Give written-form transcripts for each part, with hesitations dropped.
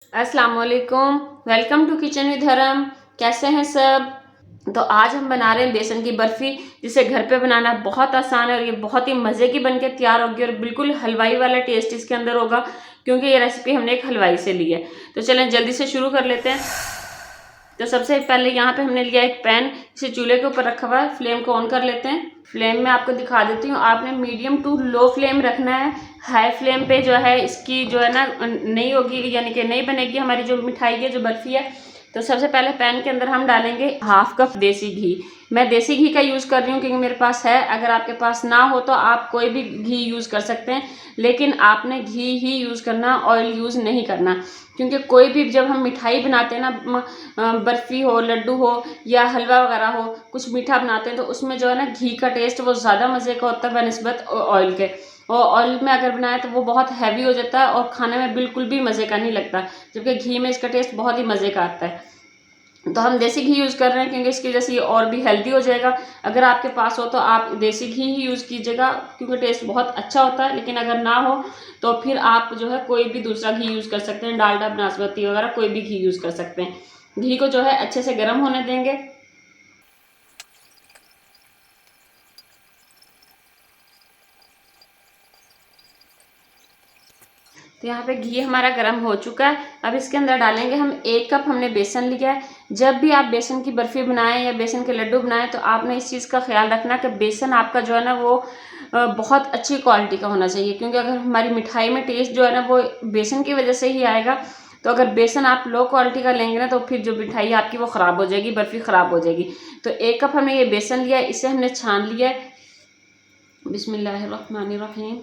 अस्सलाम वालेकुम। Welcome to kitchen with हरम। कैसे हैं सब? तो आज हम बना रहे हैं बेसन की बर्फ़ी, जिसे घर पे बनाना बहुत आसान है और ये बहुत ही मज़े की बनके तैयार होगी और बिल्कुल हलवाई वाला टेस्ट इसके अंदर होगा, क्योंकि ये रेसिपी हमने एक हलवाई से ली है। तो चलें जल्दी से शुरू कर लेते हैं। तो सबसे पहले यहाँ पे हमने लिया एक पैन, इसे चूल्हे के ऊपर रखा हुआ है। फ्लेम को ऑन कर लेते हैं। फ्लेम में आपको दिखा देती हूँ, आपने मीडियम टू लो फ्लेम रखना है। हाई फ्लेम पे जो है इसकी जो है ना नहीं होगी, यानी कि नहीं बनेगी हमारी जो मिठाई है, जो बर्फ़ी है। तो सबसे पहले पैन के अंदर हम डालेंगे हाफ कप देसी घी। मैं देसी घी का यूज़ कर रही हूँ क्योंकि मेरे पास है। अगर आपके पास ना हो तो आप कोई भी घी यूज़ कर सकते हैं, लेकिन आपने घी ही यूज़ करना, ऑयल यूज़ नहीं करना। क्योंकि कोई भी जब हम मिठाई बनाते हैं ना, बर्फ़ी हो, लड्डू हो या हलवा वगैरह हो, कुछ मीठा बनाते हैं, तो उसमें जो है ना घी का टेस्ट वो ज़्यादा मज़े का होता है बनस्बत ऑयल के। और ऑयल में अगर बनाए तो वो बहुत हैवी हो जाता है और खाने में बिल्कुल भी मज़े का नहीं लगता, जबकि घी में इसका टेस्ट बहुत ही मज़े का आता है। तो हम देसी घी यूज़ कर रहे हैं क्योंकि इसकी वजह से ये और भी हेल्दी हो जाएगा। अगर आपके पास हो तो आप देसी घी ही यूज़ कीजिएगा, क्योंकि टेस्ट बहुत अच्छा होता है। लेकिन अगर ना हो तो फिर आप जो है कोई भी दूसरा घी यूज़ कर सकते हैं, डालडा, बासमती वगैरह कोई भी घी यूज़ कर सकते हैं। घी को जो है अच्छे से गर्म होने देंगे। तो यहाँ पे घी हमारा गर्म हो चुका है। अब इसके अंदर डालेंगे हम 1 कप हमने बेसन लिया है। जब भी आप बेसन की बर्फ़ी बनाएं या बेसन के लड्डू बनाएं तो आपने इस चीज़ का ख्याल रखना कि बेसन आपका जो है ना वो बहुत अच्छी क्वालिटी का होना चाहिए, क्योंकि अगर हमारी मिठाई में टेस्ट जो है ना वो बेसन की वजह से ही आएगा। तो अगर बेसन आप लो क्वालिटी का लेंगे ना तो फिर जो मिठाई आपकी वो ख़राब हो जाएगी, बर्फ़ी ख़राब हो जाएगी। तो 1 कप हमने ये बेसन लिया है, इसे हमने छान लिया है। बिस्मिल्लाहिर्रहमानिर्रहीम।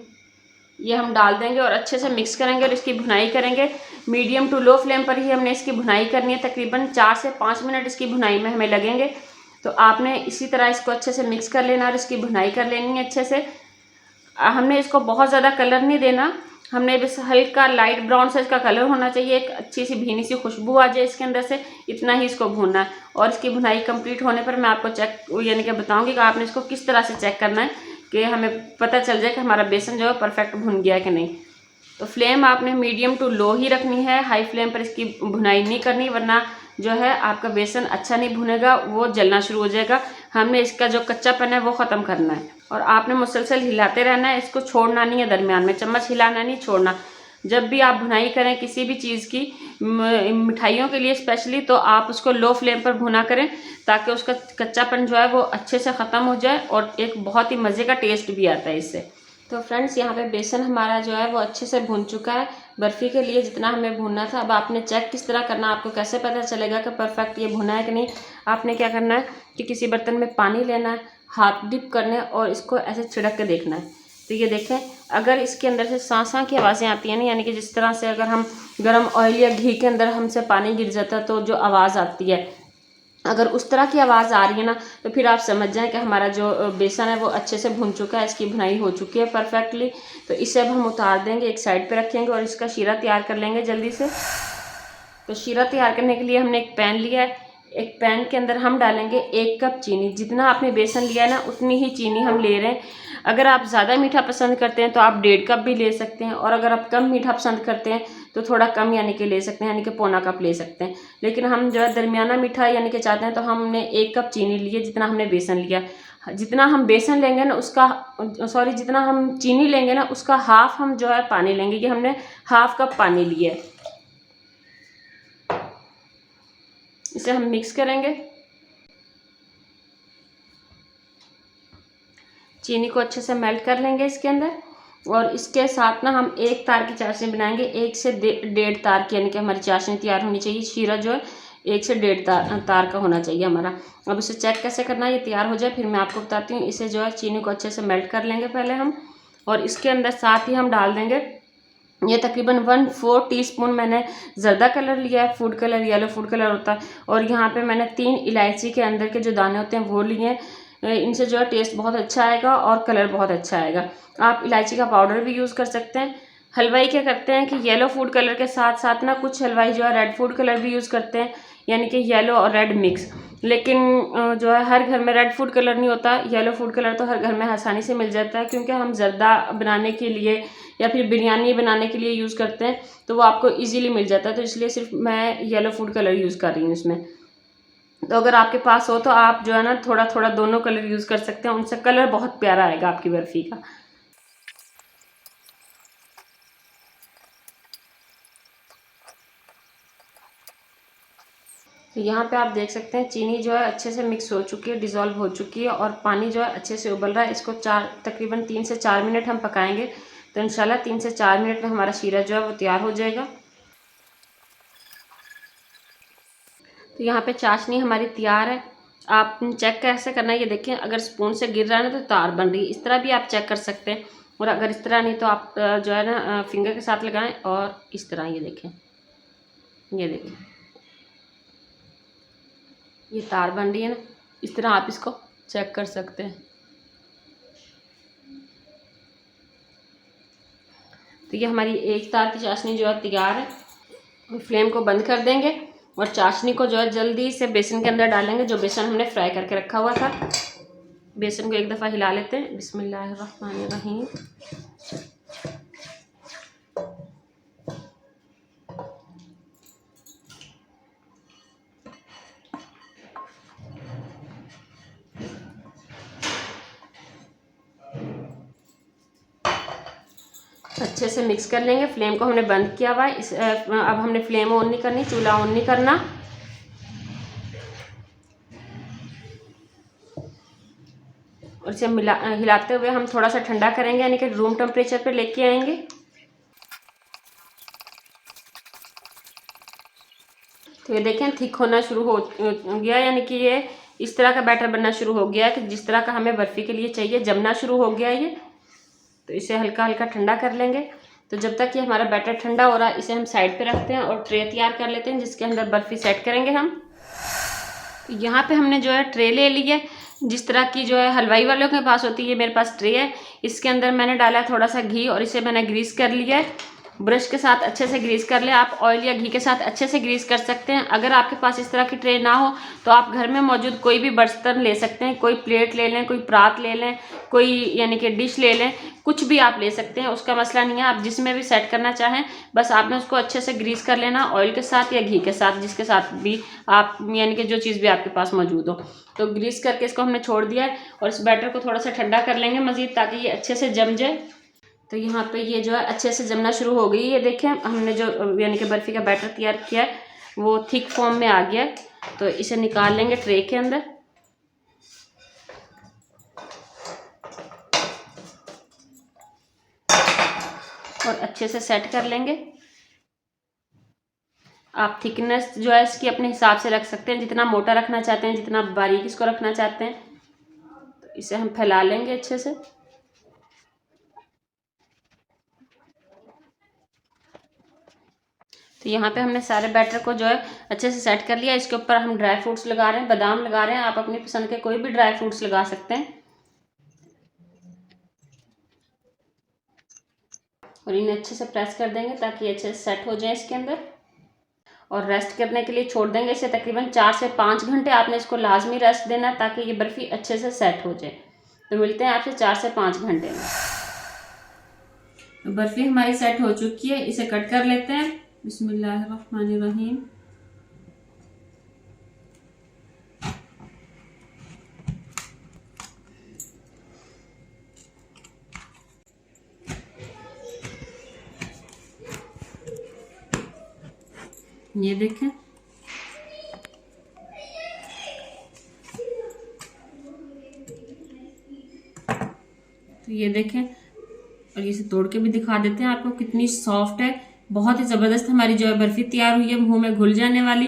ये हम डाल देंगे और अच्छे से मिक्स करेंगे और इसकी भुनाई करेंगे। मीडियम टू लो फ्लेम पर ही हमने इसकी भुनाई करनी है। तकरीबन 4 से 5 मिनट इसकी भुनाई में हमें लगेंगे। तो आपने इसी तरह इसको अच्छे से मिक्स कर लेना और इसकी भुनाई कर लेनी है अच्छे से। हमने इसको बहुत ज़्यादा कलर नहीं देना, हमने बस हल्का लाइट ब्राउन सा इसका कलर होना चाहिए, एक अच्छी सी भीनी सी खुशबू आ जाए इसके अंदर से, इतना ही इसको भूनना है। और इसकी भुनाई कंप्लीट होने पर मैं आपको चेक यानी कि बताऊंगी कि आपने इसको किस तरह से चेक करना है कि हमें पता चल जाए कि हमारा बेसन जो है परफेक्ट भुन गया है कि नहीं। तो फ्लेम आपने मीडियम टू लो ही रखनी है, हाई फ्लेम पर इसकी भुनाई नहीं करनी, वरना जो है आपका बेसन अच्छा नहीं भुनेगा, वो जलना शुरू हो जाएगा। हमने इसका जो कच्चापन है वो ख़त्म करना है और आपने मुसलसल हिलाते रहना है, इसको छोड़ना नहीं है, दरमियान में चम्मच हिलाना नहीं, छोड़ना। जब भी आप भुनाई करें किसी भी चीज़ की, मिठाइयों के लिए स्पेशली, तो आप उसको लो फ्लेम पर भुना करें, ताकि उसका कच्चापन जो है वो अच्छे से ख़त्म हो जाए और एक बहुत ही मज़े का टेस्ट भी आता है इससे। तो फ्रेंड्स, यहाँ पे बेसन हमारा जो है वो अच्छे से भुन चुका है, बर्फ़ी के लिए जितना हमें भुनना था। अब आपने चेक किस तरह करना, आपको कैसे पता चलेगा कि परफेक्ट ये भुना है कि नहीं? आपने क्या करना है कि किसी बर्तन में पानी लेना है, हाथ डिप करने और इसको ऐसे छिड़क के देखना है। तो ये देखें, अगर इसके अंदर से साँ की आवाज़ें आती हैं ना, यानी कि जिस तरह से अगर हम गर्म ऑयल या घी के अंदर हमसे पानी गिर जाता है तो जो आवाज़ आती है, अगर उस तरह की आवाज़ आ रही है ना, तो फिर आप समझ जाएं कि हमारा जो बेसन है वो अच्छे से भुन चुका है, इसकी भुनाई हो चुकी है परफेक्टली। तो इसे अब हम उतार देंगे, एक साइड पे रखेंगे और इसका शीरा तैयार कर लेंगे जल्दी से। तो शीरा तैयार करने के लिए हमने एक पैन लिया है। एक पैन के अंदर हम डालेंगे 1 कप चीनी। जितना आपने बेसन लिया है ना उतनी ही चीनी हम ले रहे हैं। अगर आप ज़्यादा मीठा पसंद करते हैं तो आप 1.5 कप भी ले सकते हैं, और अगर आप कम मीठा पसंद करते हैं तो थोड़ा कम यानी कि ले सकते हैं, यानी कि पौना कप ले सकते हैं। लेकिन हम जो है दरमियाना मीठा यानी कि चाहते हैं, तो हमने 1 कप चीनी लिए जितना हमने बेसन लिया। जितना हम बेसन लेंगे ना उसका जितना हम चीनी लेंगे ना उसका हाफ हम जो है पानी लेंगे। कि हमने हाफ कप पानी लिया है। इसे हम मिक्स करेंगे। चीनी को अच्छे से मेल्ट कर लेंगे इसके अंदर, और इसके साथ ना हम 1 तार की चाशनी बनाएंगे। 1 से 1.5 तार की यानी कि हमारी चाशनी तैयार होनी चाहिए। शीरा जो है 1 से 1.5 तार का होना चाहिए हमारा। अब इसे चेक कैसे करना है, ये तैयार हो जाए फिर मैं आपको बताती हूँ। इसे जो है चीनी को अच्छे से मेल्ट कर लेंगे पहले हम, और इसके अंदर साथ ही हम डाल देंगे ये तकरीबन 1/4 टीस्पून मैंने ज़र्दा कलर लिया है, food colour, yellow food colour होता है। और यहाँ पे मैंने 3 इलायची के अंदर के जो दाने होते हैं वो लिए हैं। इनसे जो है टेस्ट बहुत अच्छा आएगा और कलर बहुत अच्छा आएगा। आप इलायची का पाउडर भी यूज़ कर सकते हैं। हलवाई क्या करते हैं कि येलो फूड कलर के साथ साथ ना कुछ हलवाई जो है रेड फूड कलर भी यूज़ करते हैं। यानी कि येलो और रेड मिक्स। लेकिन जो है हर घर में रेड फूड कलर नहीं होता, येलो फूड कलर तो हर घर में आसानी से मिल जाता है, क्योंकि हम ज़र्दा बनाने के लिए या फिर बिरयानी बनाने के लिए यूज़ करते हैं तो वो आपको इजीली मिल जाता है। तो इसलिए सिर्फ मैं येलो फूड कलर यूज़ कर रही हूँ इसमें। तो अगर आपके पास हो तो आप जो है ना थोड़ा थोड़ा दोनों कलर यूज़ कर सकते हैं, उनसे कलर बहुत प्यारा आएगा आपकी बर्फ़ी का। तो यहाँ पे आप देख सकते हैं चीनी जो है अच्छे से मिक्स हो चुकी है, डिज़ोल्व हो चुकी है और पानी जो है अच्छे से उबल रहा है। इसको तकरीबन 3 से 4 मिनट हम पकाएंगे, तो इंशाल्लाह 3 से 4 मिनट में हमारा शीरा जो है वो तैयार हो जाएगा। तो यहाँ पे चाशनी हमारी तैयार है। आप चेक कैसे करना है ये देखें, अगर स्पून से गिर रहा है ना तो तार बन रही है, इस तरह भी आप चेक कर सकते हैं। और अगर इस तरह नहीं तो आप जो है ना फिंगर के साथ लगाएं और इस तरह ये देखें, ये देखें ये तार बन रही है ना, इस तरह आप इसको चेक कर सकते हैं। तो ये हमारी एक तार की चाशनी जो है तैयार है। फ्लेम को बंद कर देंगे और चाशनी को जो है जल्दी से बेसन के अंदर डालेंगे, जो बेसन हमने फ्राई करके रखा हुआ था। बेसन को एक दफ़ा हिला लेते हैं। बिस्मिल्लाहिर्रहमानिर्रहीम। अच्छे से मिक्स कर लेंगे। फ्लेम को हमने बंद किया हुआ है। अब हमने फ्लेम ऑन नहीं करनी, चूल्हा ऑन नहीं करना। और इसे हिलाते हुए हम थोड़ा सा ठंडा करेंगे, यानी कि रूम टेम्परेचर पे लेके आएंगे। तो ये देखें थिक होना शुरू हो गया, यानी कि ये इस तरह का बैटर बनना शुरू हो गया कि जिस तरह का हमें बर्फ़ी के लिए चाहिए, जमना शुरू हो गया ये। तो इसे हल्का हल्का ठंडा कर लेंगे। तो जब तक ये हमारा बैटर ठंडा हो रहा है इसे हम साइड पे रखते हैं और ट्रे तैयार कर लेते हैं जिसके अंदर बर्फ़ी सेट करेंगे हम। तो यहाँ पे हमने जो है ट्रे ले ली है, जिस तरह की जो है हलवाई वालों के पास होती है, मेरे पास ट्रे है। इसके अंदर मैंने डाला थोड़ा सा घी और इसे मैंने ग्रीस कर लिया है। ब्रश के साथ अच्छे से ग्रीस कर ले। आप ऑयल या घी के साथ अच्छे से ग्रीस कर सकते हैं। अगर आपके पास इस तरह की ट्रे ना हो तो आप घर में मौजूद कोई भी बर्तन ले सकते हैं, कोई प्लेट ले लें, कोई परात ले लें, कोई यानी कि डिश ले लें, कुछ भी आप ले सकते हैं, उसका मसला नहीं है। आप जिसमें भी सेट करना चाहें बस आपने उसको अच्छे से ग्रीस कर लेना, ऑयल के साथ या घी के साथ, जिसके साथ भी आप यानी कि जो चीज़ भी आपके पास मौजूद हो। तो ग्रीस करके इसको हमने छोड़ दिया है और इस बैटर को थोड़ा सा ठंडा कर लेंगे मज़ीद, ताकि ये अच्छे से जम जाए। तो यहाँ पे ये जो है अच्छे से जमना शुरू हो गई। ये देखें हमने जो यानी कि बर्फ़ी का बैटर तैयार किया है वो थिक फॉर्म में आ गया है। तो इसे निकाल लेंगे ट्रे के अंदर और अच्छे से सेट कर लेंगे। आप थिकनेस जो है इसकी अपने हिसाब से रख सकते हैं, जितना मोटा रखना चाहते हैं, जितना बारीक इसको रखना चाहते हैं। तो इसे हम फैला लेंगे अच्छे से। तो यहाँ पे हमने सारे बैटर को जो है अच्छे से सेट कर लिया। इसके ऊपर हम ड्राई फ्रूट्स लगा रहे हैं, बादाम लगा रहे हैं। आप अपनी पसंद के कोई भी ड्राई फ्रूट्स लगा सकते हैं और इन्हें अच्छे से प्रेस कर देंगे ताकि अच्छे से सेट हो जाए इसके अंदर। और रेस्ट करने के लिए छोड़ देंगे इसे तकरीबन 4 से 5 घंटे। आपने इसको लाजमी रेस्ट देना ताकि ये बर्फ़ी अच्छे से सेट हो जाए। तो मिलते हैं आपसे 4 से 5 घंटे में। बर्फ़ी हमारी सेट हो चुकी है, इसे कट कर लेते हैं। बिस्मिल्लाहिर्रहमानिर्रहीम। ये देखें तो ये देखें, और इसे तोड़ के भी दिखा देते हैं आपको कितनी सॉफ्ट है। बहुत ही ज़बरदस्त हमारी जो है बर्फ़ी तैयार हुई है, मुंह में घुल जाने वाली।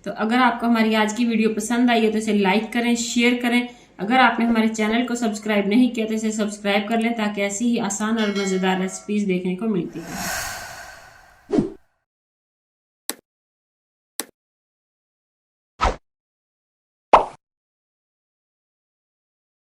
तो अगर आपको हमारी आज की वीडियो पसंद आई है तो इसे लाइक करें, शेयर करें। अगर आपने हमारे चैनल को सब्सक्राइब नहीं किया तो इसे सब्सक्राइब कर लें ताकि ऐसी ही आसान और मज़ेदार रेसिपीज़ देखने को मिलती है।